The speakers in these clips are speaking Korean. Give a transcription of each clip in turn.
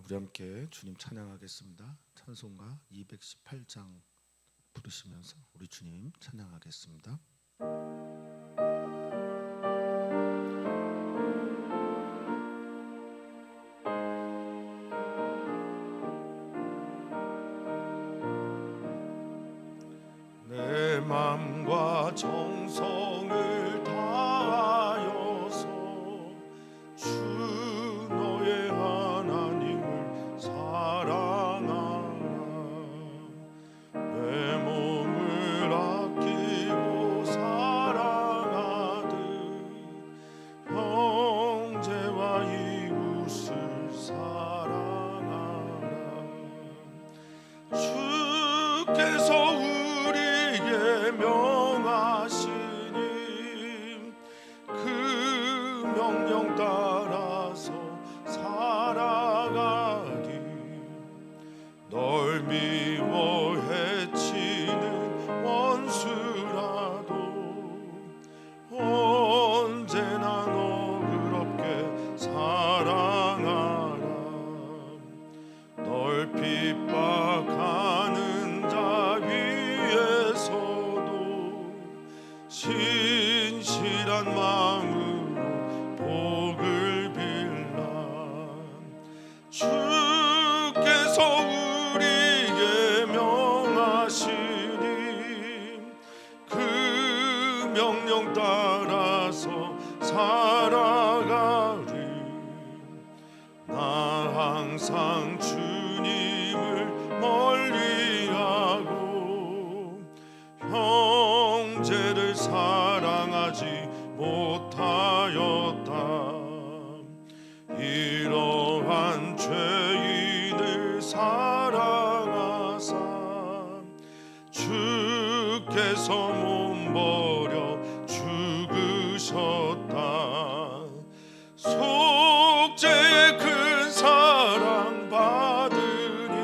우리 함께 주님 찬양하겠습니다. 찬송가 218장 부르시면서 우리 주님 찬양하겠습니다. 내 맘과 정성을 다하여서 주 너의 하나님을 사랑하라. 내 몸을 아끼고 사랑하듯 형제와 이웃을 사랑하라. 주께서 명하시니 그 명령 따라서 살아가리. 널 미워 해치는 원수라도 언제나 너그럽게 사랑하라. 널 핍박하는 자 위에서도 신실한 마음으로 복을 빌라. 주께서 우리에게 명하시니 그 명령 따라서 살아가리. 나 항상 주님을 멀리하고 형제를 사랑하지 못하였다. 이러한 죄인을 사랑하사 주께서 몸버려 죽으셨다. 속죄의 큰 사랑 받으니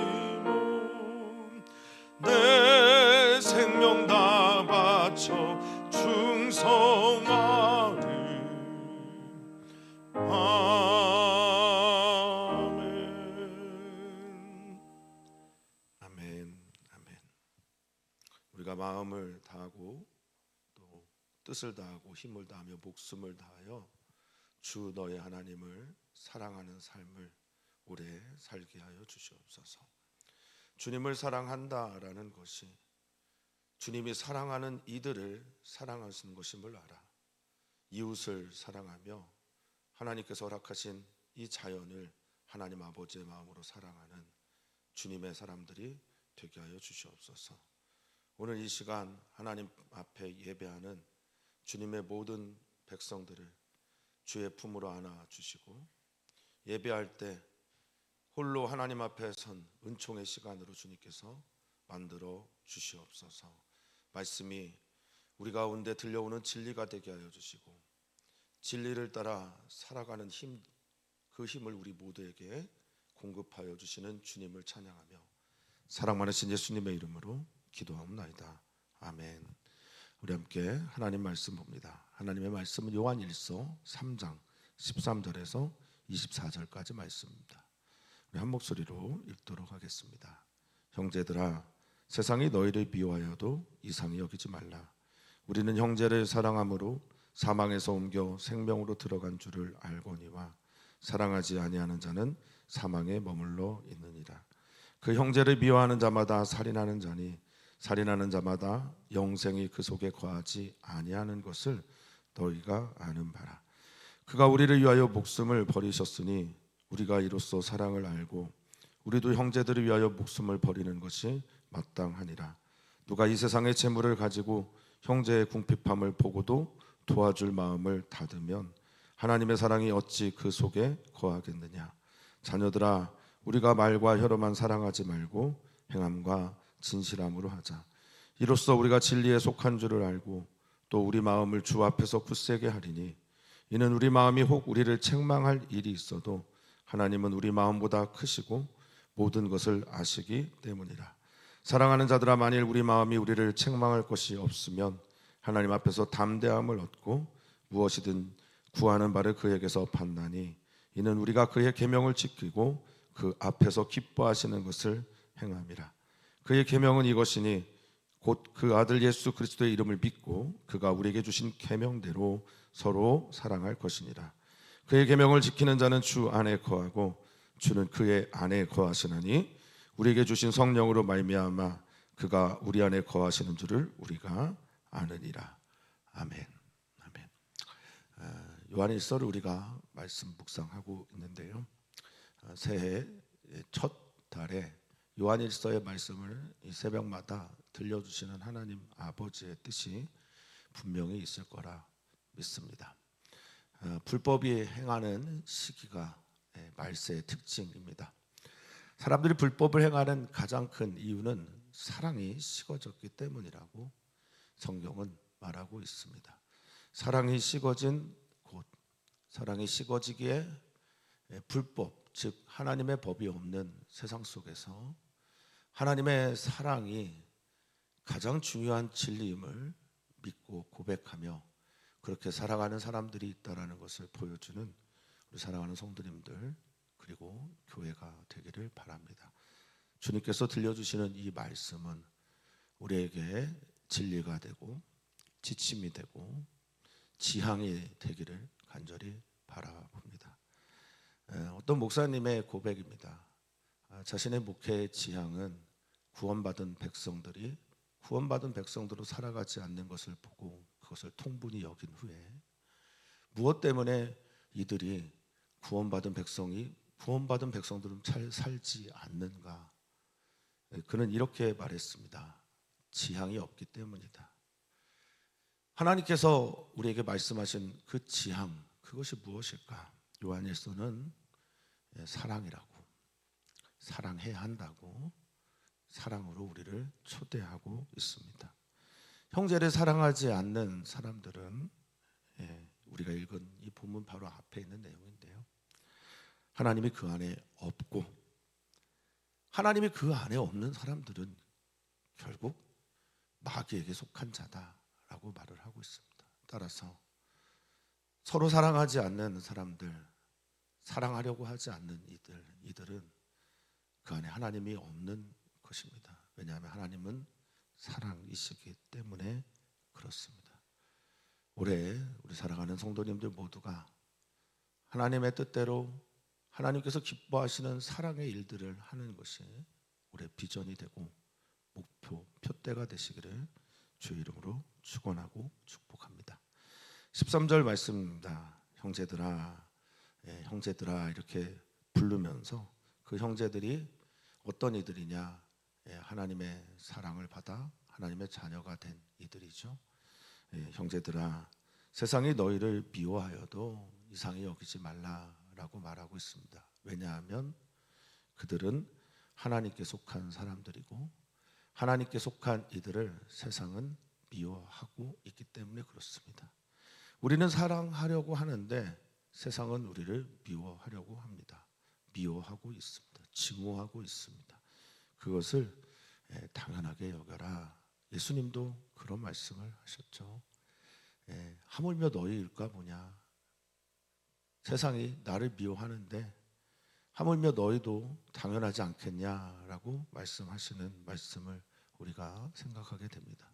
내 생명 다 바쳐 충성하리. 아멘. 아멘. 아멘. 우리가 마음을 다하고 또 뜻을 다하고 힘을 다하며 목숨을 다하여 주 너의 하나님을 사랑하는 삶을 오래 살게 하여 주시옵소서. 주님을 사랑한다라는 것이 주님이 사랑하는 이들을 사랑하시는 것임을 알아. 이웃을 사랑하며 하나님께서 허락하신 이 자연을 하나님 아버지의 마음으로 사랑하는 주님의 사람들이 되게 하여 주시옵소서. 오늘 이 시간 하나님 앞에 예배하는 주님의 모든 백성들을 주의 품으로 안아 주시고 예배할 때 홀로 하나님 앞에 선 은총의 시간으로 주님께서 만들어 주시옵소서. 말씀이 우리 가운데 들려오는 진리가 되게 하여 주시고 진리를 따라 살아가는 힘, 그 힘을 우리 모두에게 공급하여 주시는 주님을 찬양하며 사랑 많으신 예수님의 이름으로 기도하옵나이다. 아멘. 우리 함께 하나님 말씀 봅니다. 하나님의 말씀은 요한 1서 3장 13절에서 24절까지 말씀입니다. 우리 한 목소리로 읽도록 하겠습니다. 형제들아, 세상이 너희를 미워하여도 이상히 여기지 말라. 우리는 형제를 사랑함으로 사망에서 옮겨 생명으로 들어간 줄을 알거니와 사랑하지 아니하는 자는 사망에 머물러 있느니라. 그 형제를 미워하는 자마다 살인하는 자니 살인하는 자마다 영생이 그 속에 거하지 아니하는 것을 너희가 아는 바라. 그가 우리를 위하여 목숨을 버리셨으니 우리가 이로써 사랑을 알고 우리도 형제들을 위하여 목숨을 버리는 것이 마땅하니라. 누가 이 세상의 재물을 가지고 형제의 궁핍함을 보고도 도와줄 마음을 닫으면 하나님의 사랑이 어찌 그 속에 거하겠느냐. 자녀들아, 우리가 말과 혀로만 사랑하지 말고 행함과 진실함으로 하자. 이로써 우리가 진리에 속한 줄을 알고 또 우리 마음을 주 앞에서 굳세게 하리니 이는 우리 마음이 혹 우리를 책망할 일이 있어도 하나님은 우리 마음보다 크시고 모든 것을 아시기 때문이라. 사랑하는 자들아, 만일 우리 마음이 우리를 책망할 것이 없으면 하나님 앞에서 담대함을 얻고 무엇이든 구하는 바를 그에게서 받나니 이는 우리가 그의 계명을 지키고 그 앞에서 기뻐하시는 것을 행함이라. 그의 계명은 이것이니 곧 그 아들 예수 그리스도의 이름을 믿고 그가 우리에게 주신 계명대로 서로 사랑할 것이니라. 그의 계명을 지키는 자는 주 안에 거하고 주는 그의 안에 거하시나니 우리에게 주신 성령으로 말미암아 그가 우리 안에 거하시는 줄을 우리가 아느니라. 아멘. 아멘. 요한일서를 우리가 말씀 묵상하고 있는데요. 새해 첫 달에 요한일서의 말씀을 이 새벽마다 들려주시는 하나님 아버지의 뜻이 분명히 있을 거라 믿습니다. 불법이 행하는 시기가 말세의 특징입니다. 사람들이 불법을 행하는 가장 큰 이유는 사랑이 식어졌기 때문이라고 성경은 말하고 있습니다. 사랑이 식어진 곳, 사랑이 식어지기에 불법, 즉 하나님의 법이 없는 세상 속에서 하나님의 사랑이 가장 중요한 진리임을 믿고 고백하며 그렇게 살아가는 사람들이 있다라는 것을 보여주는 우리 사랑하는 성도님들 그리고 교회가 되기를 바랍니다. 주님께서 들려주시는 이 말씀은 우리에게 진리가 되고 지침이 되고 지향이 되기를 간절히 바라봅니다. 어떤 목사님의 고백입니다. 자신의 목회의 지향은 구원받은 백성들로 살아가지 않는 것을 보고 그것을 통분히 여긴 후에 무엇 때문에 이들이 구원받은 백성들은 잘 살지 않는가? 그는 이렇게 말했습니다. 지향이 없기 때문이다. 하나님께서 우리에게 말씀하신 그 지향, 그것이 무엇일까? 요한일서는 사랑이라고, 사랑해야 한다고 사랑으로 우리를 초대하고 있습니다. 형제를 사랑하지 않는 사람들은 우리가 읽은 이 본문 바로 앞에 있는 내용인데요. 하나님이 그 안에 없고 하나님이 그 안에 없는 사람들은 결국 마귀에게 속한 자다라고 말을 하고 있습니다. 따라서 서로 사랑하지 않는 사람들, 사랑하려고 하지 않는 이들은 그 안에 하나님이 없는 것입니다. 왜냐하면 하나님은 사랑이시기 때문에 그렇습니다. 올해 우리 사랑하는 성도님들 모두가 하나님의 뜻대로 하나님께서 기뻐하시는 사랑의 일들을 하는 것이 올해 비전이 되고 목표, 표대가 되시기를 주의 이름으로 축원하고 축복합니다. 13절 말씀입니다. 형제들아, 형제들아 이렇게 부르면서 그 형제들이 어떤 이들이냐? 하나님의 사랑을 받아 하나님의 자녀가 된 이들이죠. 형제들아, 세상이 너희를 미워하여도 이상히 여기지 말라라고 말하고 있습니다. 왜냐하면 그들은 하나님께 속한 사람들이고 하나님께 속한 이들을 세상은 미워하고 있기 때문에 그렇습니다. 우리는 사랑하려고 하는데 세상은 우리를 미워하려고 합니다. 미워하고 있습니다. 증오하고 있습니다. 그것을 당연하게 여겨라. 예수님도 그런 말씀을 하셨죠. 하물며 너희일까 보냐. 세상이 나를 미워하는데 하물며 너희도 당연하지 않겠냐라고 말씀하시는 말씀을 우리가 생각하게 됩니다.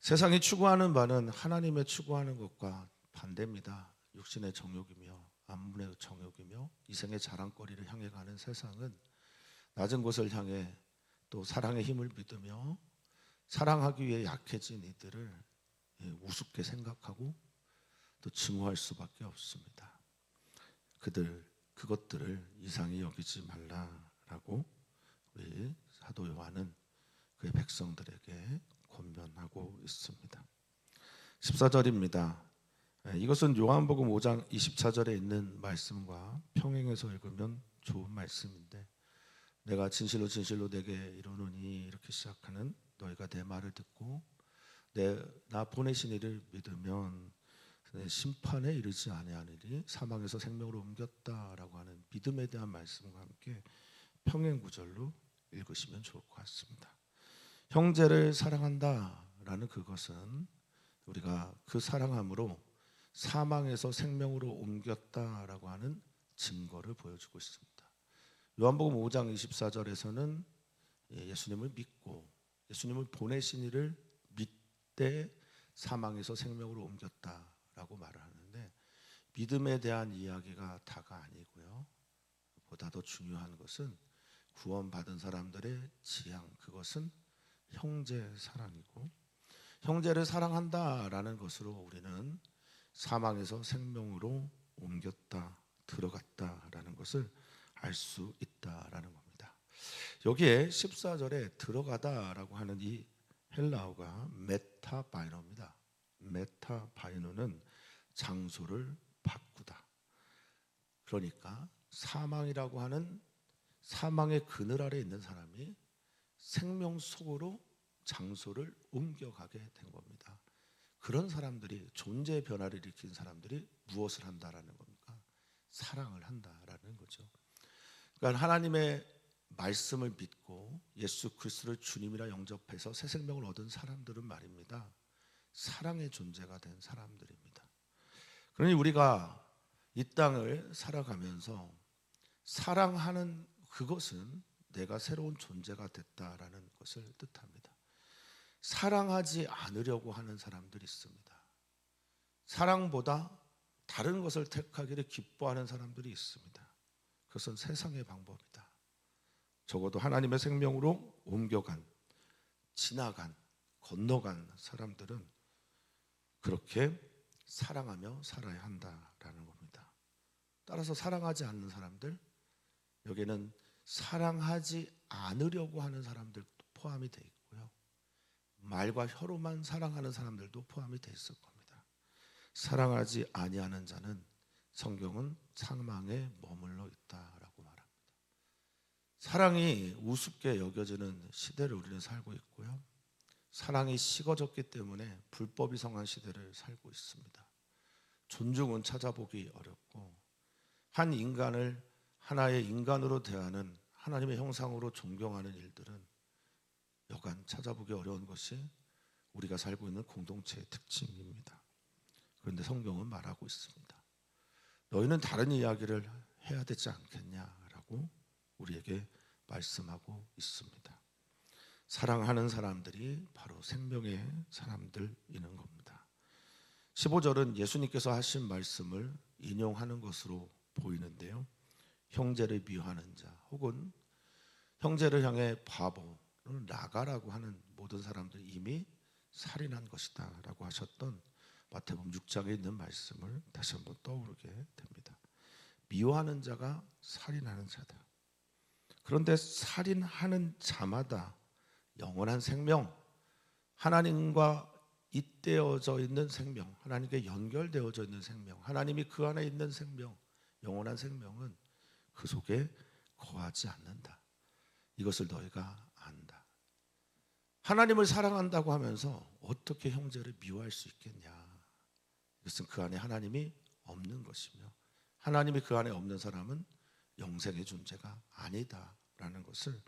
세상이 추구하는 바는 하나님의 추구하는 것과 반대입니다. 육신의 정욕이며 안문의 정욕이며 이생의 자랑거리를 향해 가는 세상은 낮은 곳을 향해 또 사랑의 힘을 믿으며 사랑하기 위해 약해진 이들을 우습게 생각하고 또 증오할 수밖에 없습니다. 그것들을 이상히 여기지 말라라고 우리 사도 요한은 그의 백성들에게 권면하고 있습니다. 14절입니다. 이것은 요한복음 5장 24절에 있는 말씀과 평행해서 읽으면 좋은 말씀인데 내가 진실로 진실로 내게 이르노니 이렇게 시작하는 너희가 내 말을 듣고 나 보내신 이를 믿으면 심판에 이르지 아니하리니 사망에서 생명으로 옮겼다라고 하는 믿음에 대한 말씀과 함께 평행 구절로 읽으시면 좋을 것 같습니다. 형제를 사랑한다라는 그것은 우리가 그 사랑함으로 사망에서 생명으로 옮겼다라고 하는 증거를 보여주고 있습니다. 요한복음 5장 24절에서는 예수님을 믿고 예수님을 보내신 이를 믿되 사망에서 생명으로 옮겼다라고 말을 하는데, 믿음에 대한 이야기가 다가 아니고요. 보다 더 중요한 것은 구원받은 사람들의 지향, 그것은 형제 사랑이고, 형제를 사랑한다라는 것으로 우리는 사망에서 생명으로 옮겼다, 들어갔다라는 것을 알 수 있다라는 겁니다. 여기에 14절에 들어가다라고 하는 이 헬라어가 메타바이노입니다. 메타바이노는 장소를 바꾸다. 그러니까 사망이라고 하는 사망의 그늘 아래 있는 사람이 생명 속으로 장소를 옮겨가게 된 겁니다. 그런 사람들이, 존재의 변화를 일으킨 사람들이 무엇을 한다라는 겁니까? 사랑을 한다라는 거죠. 그러니까 하나님의 말씀을 믿고 예수 그리스도를 주님이라 영접해서 새 생명을 얻은 사람들은 말입니다, 사랑의 존재가 된 사람들입니다. 그러니 우리가 이 땅을 살아가면서 사랑하는 그것은 내가 새로운 존재가 됐다라는 것을 뜻합니다. 사랑하지 않으려고 하는 사람들이 있습니다. 사랑보다 다른 것을 택하기를 기뻐하는 사람들이 있습니다. 그것은 세상의 방법이다. 적어도 하나님의 생명으로 옮겨간, 지나간, 건너간 사람들은 그렇게 사랑하며 살아야 한다라는 겁니다. 따라서 사랑하지 않는 사람들, 여기에는 사랑하지 않으려고 하는 사람들도 포함이 되어 있고요, 말과 혀로만 사랑하는 사람들도 포함이 되어 있을 겁니다. 사랑하지 아니하는 자는 성경은 사망에 머물러 있다라고 말합니다. 사랑이 우습게 여겨지는 시대를 우리는 살고 있고요, 사랑이 식어졌기 때문에 불법이 성한 시대를 살고 있습니다. 존중은 찾아보기 어렵고, 한 인간을 하나의 인간으로 대하는, 하나님의 형상으로 존경하는 일들은 여간 찾아보기 어려운 것이 우리가 살고 있는 공동체의 특징입니다. 그런데 성경은 말하고 있습니다. 너희는 다른 이야기를 해야 되지 않겠냐라고 우리에게 말씀하고 있습니다. 사랑하는 사람들이 바로 생명의 사람들이는 겁니다. 15절은 예수님께서 하신 말씀을 인용하는 것으로 보이는데요, 형제를 미워하는 자, 혹은 형제를 향해 바보, 나가라고 하는 모든 사람들 이미 살인한 것이다 라고 하셨던 마태복음 6장에 있는 말씀을 다시 한번 떠오르게 됩니다. 미워하는 자가 살인하는 자다. 그런데 살인하는 자마다 영원한 생명, 하나님과 잇대어져 있는 생명, 하나님께 연결되어져 있는 생명, 하나님이 그 안에 있는 생명, 영원한 생명은 그 속에 거하지 않는다. 이것을 너희가 안다. 하나님을 사랑한다고 하면서 어떻게 형제를 미워할 수 있겠냐? 이것은 그 안에 하나님이 없는 것이며, 하나님이 그 안에 없는 사람은 영생의 존재가 아니다라는 것을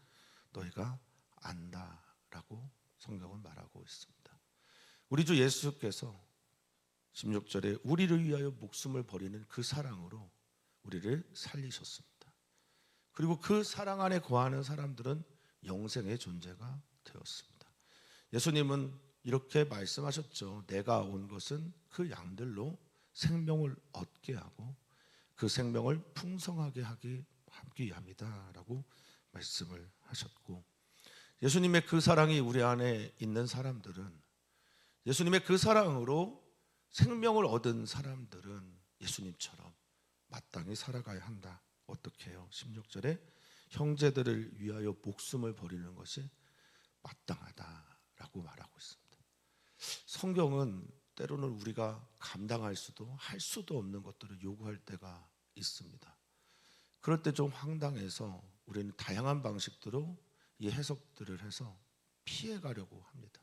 너희가 안다라고 성경은 말하고 있습니다. 우리 주 예수께서 16절에 우리를 위하여 목숨을 버리는 그 사랑으로 우리를 살리셨습니다. 그리고 그 사랑 안에 거하는 사람들은 영생의 존재가 되었습니다. 예수님은 이렇게 말씀하셨죠. 내가 온 것은 그 양들로 생명을 얻게 하고 그 생명을 풍성하게 하기 위함이다 라고 말씀을 하셨고, 예수님의 그 사랑이 우리 안에 있는 사람들은, 예수님의 그 사랑으로 생명을 얻은 사람들은 예수님처럼 마땅히 살아가야 한다. 어떻게 해요? 16절에 형제들을 위하여 목숨을 버리는 것이 마땅하다라고 말하고 있습니다. 성경은 때로는 우리가 감당할 수도 할 수도 없는 것들을 요구할 때가 있습니다. 그럴 때 좀 황당해서 우리는 다양한 방식으로 이 해석들을 해서 피해가려고 합니다.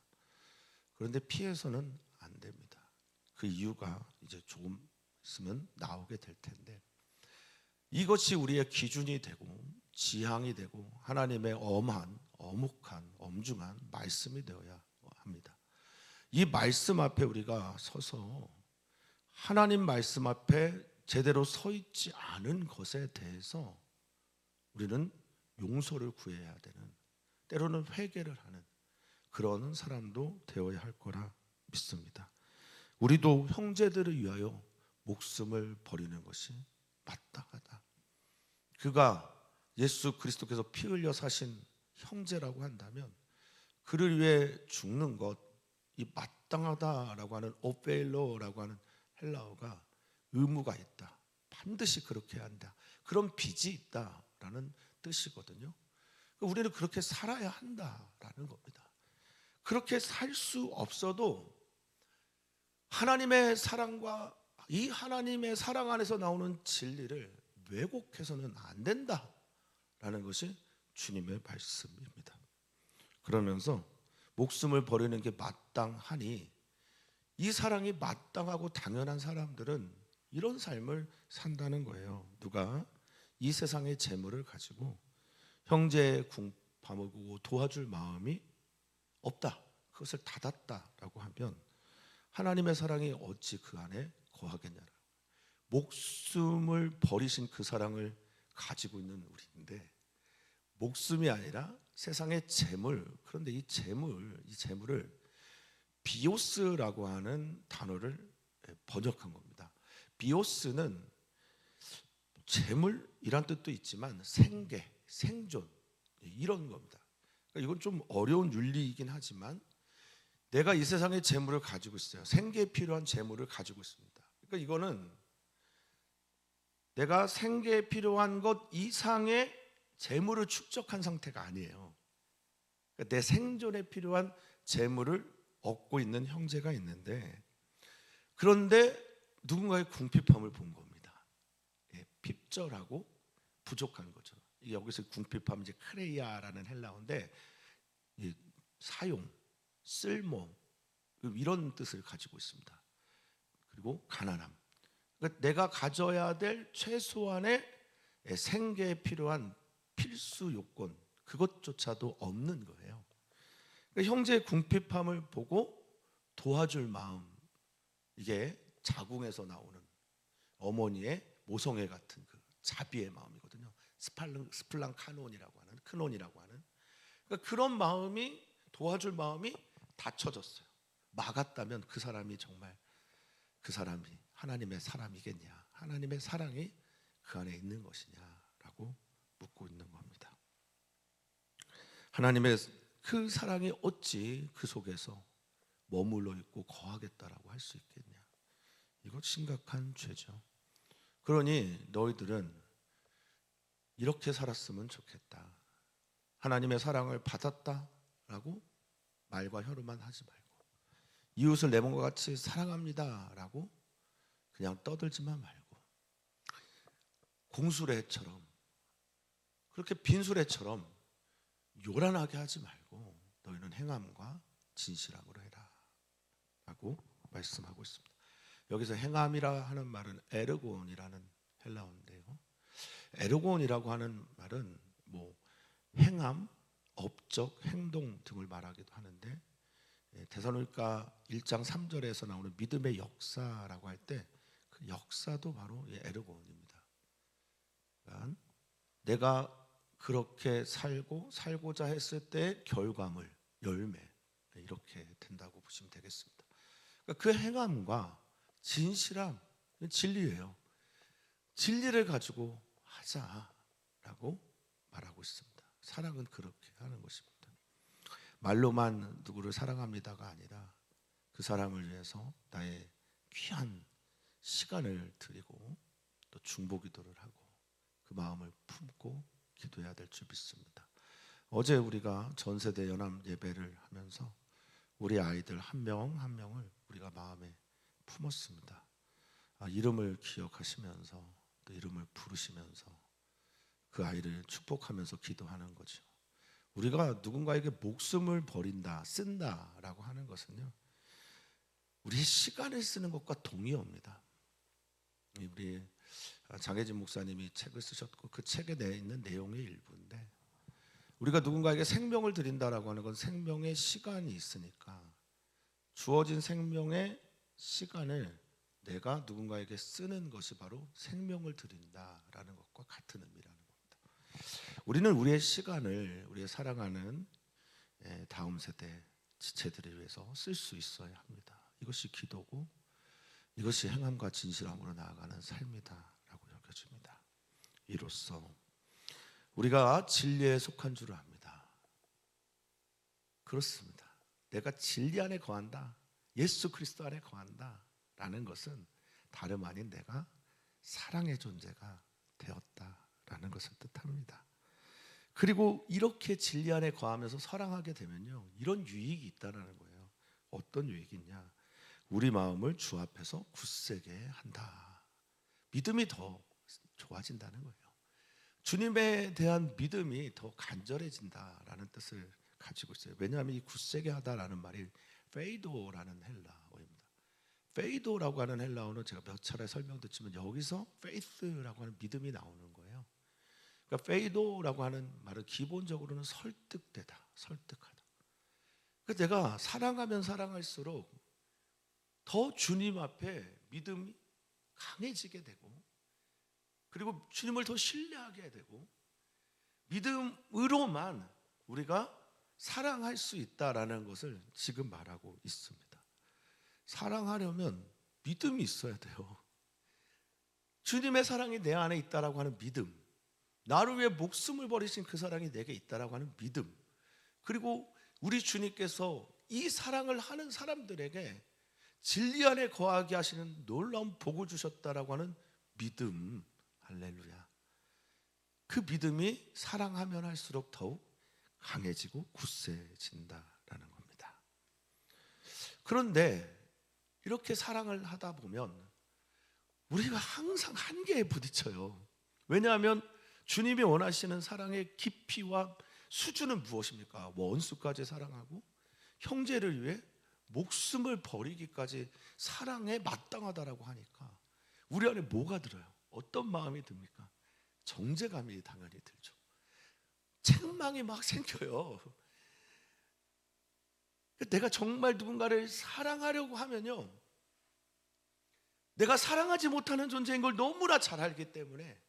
그런데 피해서는 안 됩니다. 그 이유가 이제 조금 있으면 나오게 될 텐데, 이것이 우리의 기준이 되고 지향이 되고 하나님의 엄한, 어묵한, 엄중한 말씀이 되어야 합니다. 이 말씀 앞에 우리가 서서 하나님 말씀 앞에 제대로 서 있지 않은 것에 대해서 우리는 용서를 구해야 되는, 때로는 회개를 하는 그런 사람도 되어야 할 거라 믿습니다. 우리도 형제들을 위하여 목숨을 버리는 것이 마땅하다. 그가 예수 그리스도께서 피 흘려 사신 형제라고 한다면 그를 위해 죽는 것, 이 마땅하다라고 하는 오페일로라고 하는 헬라어가 의무가 있다, 반드시 그렇게 해야 한다, 그런 빚이 있다라는 뜻이거든요. 우리는 그렇게 살아야 한다라는 겁니다. 그렇게 살 수 없어도 하나님의 사랑과 이 하나님의 사랑 안에서 나오는 진리를 왜곡해서는 안 된다라는 것이 주님의 말씀입니다. 그러면서 목숨을 버리는 게 마땅하니, 이 사랑이 마땅하고 당연한 사람들은 이런 삶을 산다는 거예요. 누가 이 세상의 재물을 가지고 형제의 궁핍함을 보고 도와줄 마음이 없다, 그것을 닫았다라고 하면 하나님의 사랑이 어찌 그 안에 거하겠냐라고. 목숨을 버리신 그 사랑을 가지고 있는 우리인데, 목숨이 아니라 세상의 재물, 그런데 이 재물을 비오스라고 하는 단어를 번역한 겁니다. 비오스는 재물이란 뜻도 있지만 생계, 생존, 이런 겁니다. 그러니까 이건 좀 어려운 윤리이긴 하지만 내가 이 세상의 재물을 가지고 있어요. 생계에 필요한 재물을 가지고 있습니다. 그러니까 이거는 내가 생계에 필요한 것 이상의 재물을 축적한 상태가 아니에요. 그러니까 내 생존에 필요한 재물을 얻고 있는 형제가 있는데, 그런데 누군가의 궁핍함을 본 겁니다. 핍절하고 부족한 거죠. 여기서 궁핍함, 이제 크레이아라는 헬라어인데 사용, 쓸모, 이런 뜻을 가지고 있습니다. 그리고 가난함, 그러니까 내가 가져야 될 최소한의 생계에 필요한 필수 요건, 그것조차도 없는 거예요. 그러니까 형제의 궁핍함을 보고 도와줄 마음, 이게 자궁에서 나오는 어머니의 모성애 같은 그 자비의 마음이거든요. 스플랑 카논이라고 하는, 크논이라고 하는, 그러니까 그런 마음이, 도와줄 마음이 닫혀졌어요. 막았다면 그 사람이 정말 그 사람이 하나님의 사람이겠냐, 하나님의 사랑이 그 안에 있는 것이냐라고 묻고 있는 겁니다. 하나님의 그 사랑이 어찌 그 속에서 머물러 있고 거하겠다라고 할 수 있겠냐. 이것 심각한 죄죠. 그러니 너희들은 이렇게 살았으면 좋겠다. 하나님의 사랑을 받았다라고 말과 혀로만 하지 말고, 이웃을 내 몸과 같이 사랑합니다라고 그냥 떠들지만 말고, 공수레처럼, 그렇게 빈수레처럼 요란하게 하지 말고 너희는 행함과 진실함으로 해라 라고 말씀하고 있습니다. 여기서 행함이라 하는 말은 에르곤이라는 헬라어인데요, 에르곤이라고 하는 말은 행함, 업적, 행동 등을 말하기도 하는데, 데살로니가 1장 3절에서 나오는 믿음의 역사라고 할 때 그 역사도 바로 에르곤입니다. 그러니까 내가 그렇게 살고자 했을 때 결과물, 열매, 이렇게 된다고 보시면 되겠습니다. 그러니까 그 행함과 진실함, 진리예요. 진리를 가지고 하자라고 말하고 있습니다. 사랑은 그렇게 하는 것입니다. 말로만 누구를 사랑합니다가 아니라 그 사람을 위해서 나의 귀한 시간을 드리고 또 중보기도를 하고 그 마음을 품고 기도해야 될 줄 믿습니다. 어제 우리가 전세대 연합 예배를 하면서 우리 아이들 한 명 한 명을 우리가 마음에 품었습니다. 이름을 기억하시면서 또 이름을 부르시면서 그 아이를 축복하면서 기도하는 거죠. 우리가 누군가에게 목숨을 버린다, 쓴다라고 하는 것은요, 우리의 시간을 쓰는 것과 동의어입니다. 우리 장혜진 목사님이 책을 쓰셨고 그 책에 내에 있는 내용의 일부인데, 우리가 누군가에게 생명을 드린다라고 하는 건 생명의 시간이 있으니까 주어진 생명의 시간을 내가 누군가에게 쓰는 것이 바로 생명을 드린다라는 것과 같은 의미라는 겁니다. 우리는 우리의 시간을 우리의 사랑하는 다음 세대 지체들을 위해서 쓸 수 있어야 합니다. 이것이 기도고 이것이 행함과 진실함으로 나아가는 삶이다라고 여겨집니다. 이로써 우리가 진리에 속한 줄을 압니다. 그렇습니다. 내가 진리 안에 거한다, 예수 그리스도 안에 거한다 라는 것은 다름 아닌 내가 사랑의 존재가 되었다라는 것을 뜻합니다. 그리고 이렇게 진리 안에 거하면서 사랑하게 되면요, 이런 유익이 있다는 거예요. 어떤 유익이 있냐? 우리 마음을 주 앞에서 굳세게 한다. 믿음이 더 좋아진다는 거예요. 주님에 대한 믿음이 더 간절해진다라는 뜻을 가지고 있어요. 왜냐하면 이 굳세게 하다라는 말이 페이도라는 헬라어입니다. 페이도라고 하는 헬라어는 제가 몇 차례 설명드렸지만 여기서 페이스라고 하는 믿음이 나오는 거예요. 그러니까 페이도라고 하는 말은 기본적으로는 설득되다, 설득하다. 그러니까 내가 사랑하면 사랑할수록 더 주님 앞에 믿음이 강해지게 되고, 그리고 주님을 더 신뢰하게 되고, 믿음으로만 우리가 사랑할 수 있다라는 것을 지금 말하고 있습니다. 사랑하려면 믿음이 있어야 돼요. 주님의 사랑이 내 안에 있다라고 하는 믿음, 나를 위해 목숨을 버리신 그 사랑이 내게 있다라고 하는 믿음, 그리고 우리 주님께서 이 사랑을 하는 사람들에게 진리 안에 거하게 하시는 놀라운 복을 주셨다라고 하는 믿음, 할렐루야. 그 믿음이 사랑하면 할수록 더욱 강해지고 굳세진다라는 겁니다. 그런데 이렇게 사랑을 하다 보면 우리가 항상 한계에 부딪혀요. 왜냐하면 주님이 원하시는 사랑의 깊이와 수준은 무엇입니까? 원수까지 사랑하고 형제를 위해 목숨을 버리기까지 사랑에 마땅하다라고 하니까 우리 안에 뭐가 들어요? 어떤 마음이 듭니까? 정죄감이 당연히 들죠. 책망이 막 생겨요. 내가 정말 누군가를 사랑하려고 하면요, 내가 사랑하지 못하는 존재인 걸 너무나 잘 알기 때문에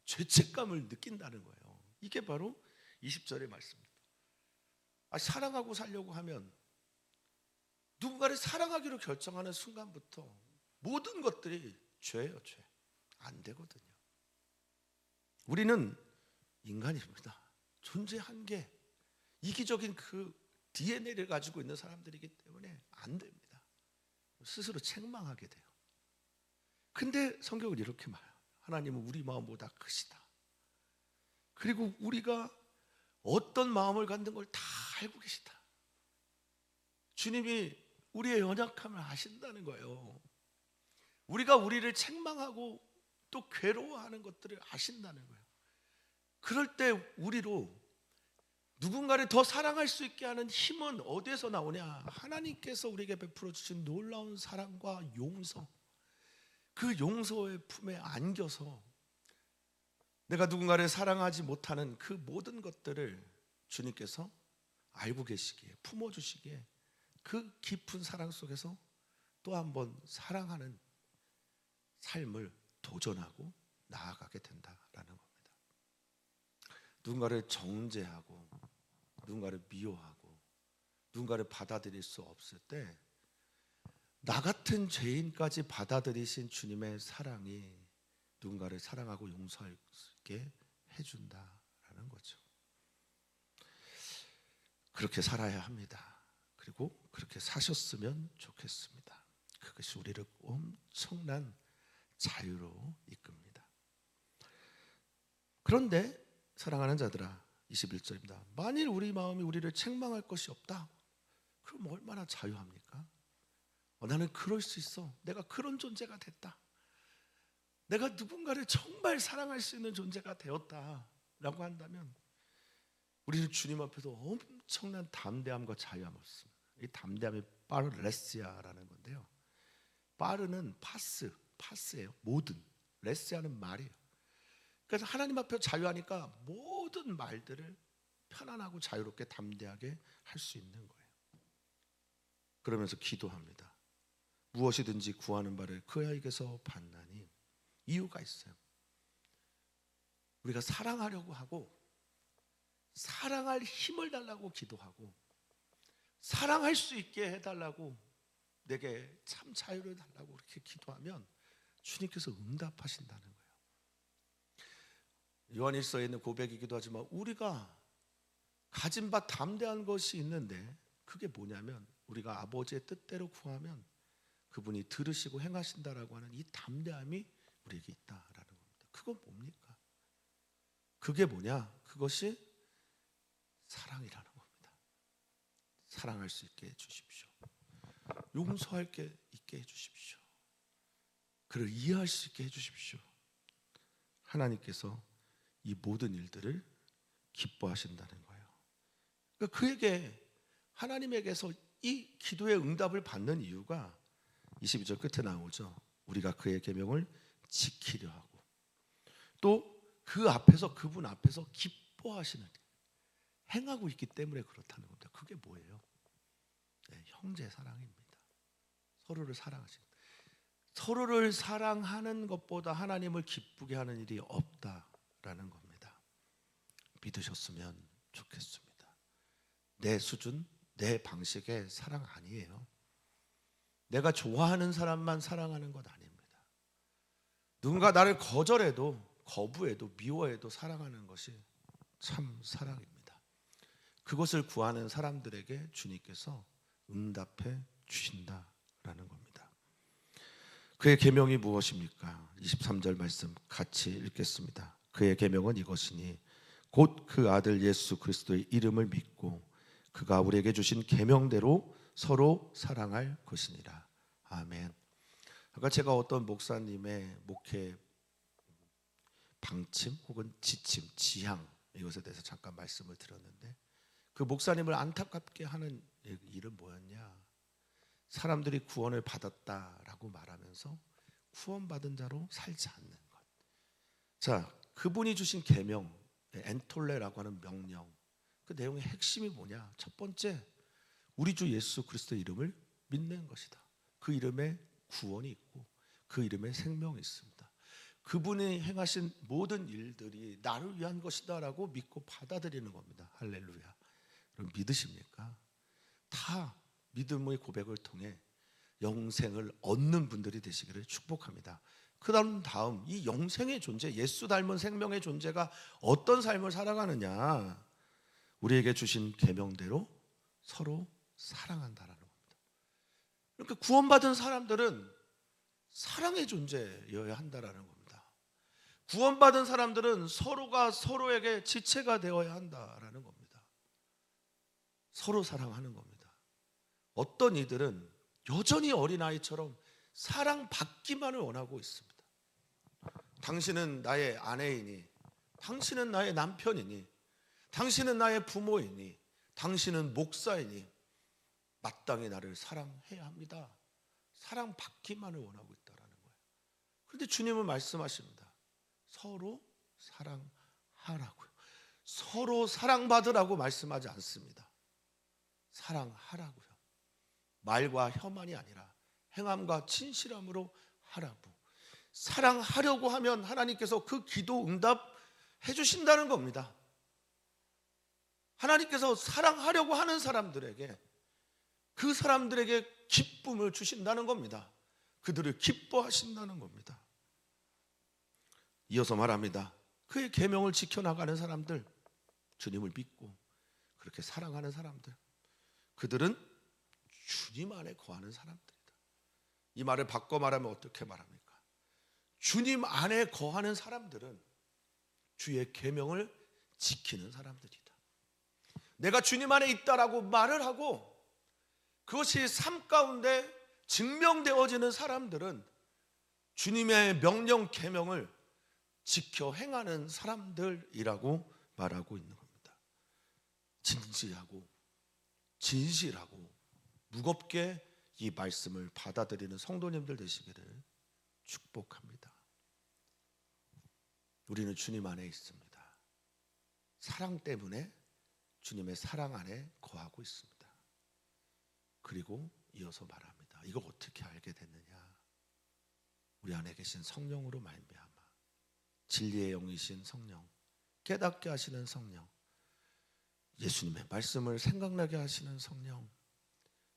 죄책감을 느낀다는 거예요. 이게 바로 20절의 말씀입니다. 사랑하고 살려고 하면 누군가를 사랑하기로 결정하는 순간부터 모든 것들이 죄예요, 죄. 안 되거든요. 우리는 인간입니다. 존재 한계, 이기적인 그 DNA를 가지고 있는 사람들이기 때문에 안 됩니다. 스스로 책망하게 돼요. 근데 성경은 이렇게 말해요. 하나님은 우리 마음보다 크시다. 그리고 우리가 어떤 마음을 갖는 걸 다 알고 계시다. 주님이 우리의 연약함을 아신다는 거예요. 우리가 우리를 책망하고 또 괴로워하는 것들을 아신다는 거예요. 그럴 때 우리로 누군가를 더 사랑할 수 있게 하는 힘은 어디에서 나오냐? 하나님께서 우리에게 베풀어 주신 놀라운 사랑과 용서, 그 용서의 품에 안겨서 내가 누군가를 사랑하지 못하는 그 모든 것들을 주님께서 알고 계시기에, 품어주시기에 그 깊은 사랑 속에서 또 한 번 사랑하는 삶을 도전하고 나아가게 된다라는 겁니다. 누군가를 정죄하고 누군가를 미워하고 누군가를 받아들일 수 없을 때 나 같은 죄인까지 받아들이신 주님의 사랑이 누군가를 사랑하고 용서할 수 있게 해준다라는 거죠. 그렇게 살아야 합니다. 그리고 그렇게 사셨으면 좋겠습니다. 그것이 우리를 엄청난 자유로 이끕니다. 그런데 사랑하는 자들아, 21절입니다. 만일 우리 마음이 우리를 책망할 것이 없다, 그럼 얼마나 자유합니까? 나는 그럴 수 있어. 내가 그런 존재가 됐다. 내가 누군가를 정말 사랑할 수 있는 존재가 되었다라고 한다면 우리는 주님 앞에서 엄청난 담대함과 자유함을 얻습니다. 이 담대함이 파르레시아라는 건데요. 파르는 파스예요. 모든. 레시아는 말이에요. 그래서 하나님 앞에 자유하니까 모든 말들을 편안하고 자유롭게 담대하게 할 수 있는 거예요. 그러면서 기도합니다. 무엇이든지 구하는 바를 그 아이에게서 받나니. 이유가 있어요. 우리가 사랑하려고 하고 사랑할 힘을 달라고 기도하고 사랑할 수 있게 해달라고, 내게 참 자유를 달라고 그렇게 기도하면 주님께서 응답하신다는 거예요. 요한일서에 있는 고백이기도 하지만 우리가 가진 바 담대한 것이 있는데 그게 뭐냐면 우리가 아버지의 뜻대로 구하면 그분이 들으시고 행하신다라고 하는 이 담대함이 우리에게 있다라는 겁니다. 그건 뭡니까? 그게 뭐냐? 그것이 사랑이라는 겁니다. 사랑할 수 있게 해주십시오. 용서할 게 있게 해주십시오. 그를 이해할 수 있게 해주십시오. 하나님께서 이 모든 일들을 기뻐하신다는 거예요. 그러니까 그에게, 하나님에게서 이 기도의 응답을 받는 이유가 22절 끝에 나오죠. 우리가 그의 계명을 지키려 하고 또 그 앞에서, 그분 앞에서 기뻐하시는, 행하고 있기 때문에 그렇다는 겁니다. 그게 뭐예요? 네, 형제 사랑입니다. 서로를 사랑하시는, 서로를 사랑하는 것보다 하나님을 기쁘게 하는 일이 없다라는 겁니다. 믿으셨으면 좋겠습니다. 내 수준, 내 방식의 사랑 아니에요. 내가 좋아하는 사람만 사랑하는 것 아닙니다. 누군가 나를 거부해도 미워해도 사랑하는 것이 참 사랑입니다. 그것을 구하는 사람들에게 주님께서 응답해 주신다라는 겁니다. 그의 계명이 무엇입니까? 23절 말씀 같이 읽겠습니다. 그의 계명은 이것이니 곧 그 아들 예수 그리스도의 이름을 믿고 그가 우리에게 주신 계명대로 서로 사랑할 것이니라. 아멘. 아까 제가 어떤 목사님의 목회 방침 혹은 지침, 지향, 이것에 대해서 잠깐 말씀을 드렸는데, 그 목사님을 안타깝게 하는 일은 뭐였냐? 사람들이 구원을 받았다라고 말하면서 구원받은 자로 살지 않는 것. 자, 그분이 주신 계명, 엔톨레라고 하는 명령, 그 내용의 핵심이 뭐냐? 첫 번째, 우리 주 예수 그리스도의 이름을 믿는 것이다. 그 이름에 구원이 있고 그 이름에 생명이 있습니다. 그분이 행하신 모든 일들이 나를 위한 것이다라고 믿고 받아들이는 겁니다. 할렐루야. 그럼 믿으십니까? 다 믿음의 고백을 통해 영생을 얻는 분들이 되시기를 축복합니다. 그 다음 이 영생의 존재, 예수 닮은 생명의 존재가 어떤 삶을 살아가느냐? 우리에게 주신 계명대로 서로 사랑한다라는 겁니다. 그러니까 구원받은 사람들은 사랑의 존재여야 한다라는 겁니다. 구원받은 사람들은 서로가 서로에게 지체가 되어야 한다라는 겁니다. 서로 사랑하는 겁니다. 어떤 이들은 여전히 어린아이처럼 사랑받기만을 원하고 있습니다. 당신은 나의 아내이니, 당신은 나의 남편이니, 당신은 나의 부모이니, 당신은 목사이니 마땅히 나를 사랑해야 합니다. 사랑받기만을 원하고 있다는 거예요. 그런데 주님은 말씀하십니다. 서로 사랑하라고요. 서로 사랑받으라고 말씀하지 않습니다. 사랑하라고요. 말과 혀만이 아니라 행함과 진실함으로 하라고. 사랑하려고 하면 하나님께서 그 기도 응답해 주신다는 겁니다. 하나님께서 사랑하려고 하는 사람들에게, 그 사람들에게 기쁨을 주신다는 겁니다. 그들을 기뻐하신다는 겁니다. 이어서 말합니다. 그의 계명을 지켜나가는 사람들, 주님을 믿고 그렇게 사랑하는 사람들, 그들은 주님 안에 거하는 사람들이다. 이 말을 바꿔 말하면 어떻게 말합니까? 주님 안에 거하는 사람들은 주의 계명을 지키는 사람들이다. 내가 주님 안에 있다라고 말을 하고 그것이 삶 가운데 증명되어지는 사람들은 주님의 명령 계명을 지켜 행하는 사람들이라고 말하고 있는 겁니다. 진지하고 진실하고 무겁게 이 말씀을 받아들이는 성도님들 되시기를 축복합니다. 우리는 주님 안에 있습니다. 사랑 때문에 주님의 사랑 안에 거하고 있습니다. 그리고 이어서 말합니다. 이걸 어떻게 알게 됐느냐? 우리 안에 계신 성령으로 말미암아, 진리의 영이신 성령, 깨닫게 하시는 성령, 예수님의 말씀을 생각나게 하시는 성령,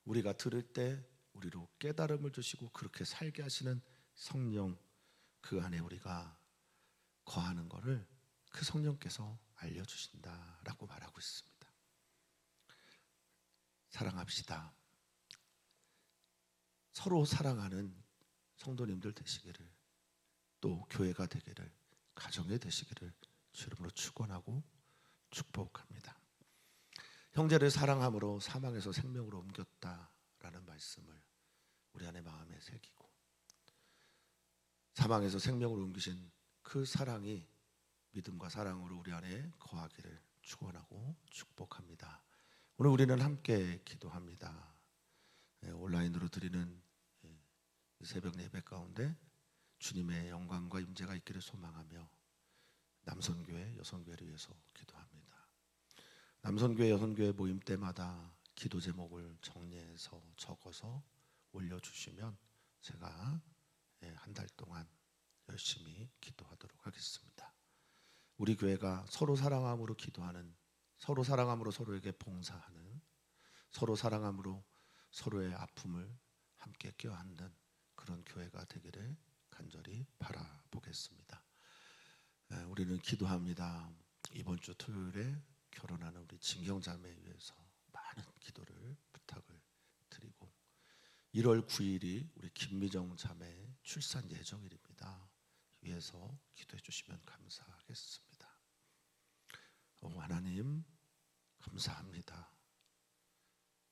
우리가 들을 때 우리로 깨달음을 주시고 그렇게 살게 하시는 성령, 그 안에 우리가 거하는 것을 그 성령께서 알려주신다라고 말하고 있습니다. 사랑합시다. 서로 사랑하는 성도님들 되시기를, 또 교회가 되기를, 가정이 되시기를 주 이름으로 축원하고 축복합니다. 형제를 사랑함으로 사망에서 생명으로 옮겼다라는 말씀을 우리 안에 마음에 새기고, 사망에서 생명으로 옮기신 그 사랑이 믿음과 사랑으로 우리 안에 거하기를 축원하고 축복합니다. 오늘 우리는 함께 기도합니다. 온라인으로 드리는 새벽 예배 가운데 주님의 영광과 임재가 있기를 소망하며 남선교회, 여선교회를 위해서 기도합니다. 남선교회, 여선교회 모임 때마다 기도 제목을 정리해서 적어서 올려주시면 제가 한 달 동안 열심히 기도하도록 하겠습니다. 우리 교회가 서로 사랑함으로 기도하는, 서로 사랑함으로 서로에게 봉사하는, 서로 사랑함으로 서로의 아픔을 함께 껴안는 그런 교회가 되기를 간절히 바라보겠습니다. 우리는 기도합니다. 이번 주 토요일에 결혼하는 우리 진경자매 위해서 많은 기도를 부탁을 드리고, 1월 9일이 우리 김미정 자매 출산 예정일입니다. 위해서 기도해 주시면 감사하겠습니다. 하나님 감사합니다.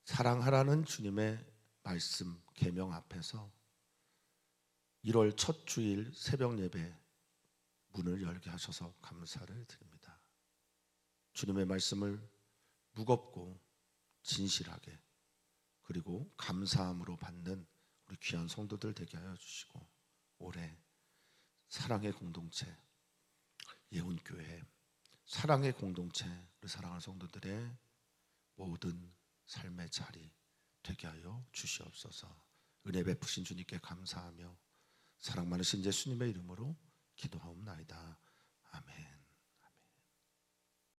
사랑하라는 주님의 말씀 계명 앞에서 1월 첫 주일 새벽 예배 문을 열게 하셔서 감사를 드립니다. 주님의 말씀을 무겁고 진실하게 그리고 감사함으로 받는 우리 귀한 성도들 되게 하여 주시고, 올해 사랑의 공동체, 예훈교회 사랑의 공동체, 우리 사랑하는 성도들의 모든 삶의 자리 되게 하여 주시옵소서. 은혜 베푸신 주님께 감사하며 사랑 많으신 예수님의 이름으로 기도하옵나이다. 아멘.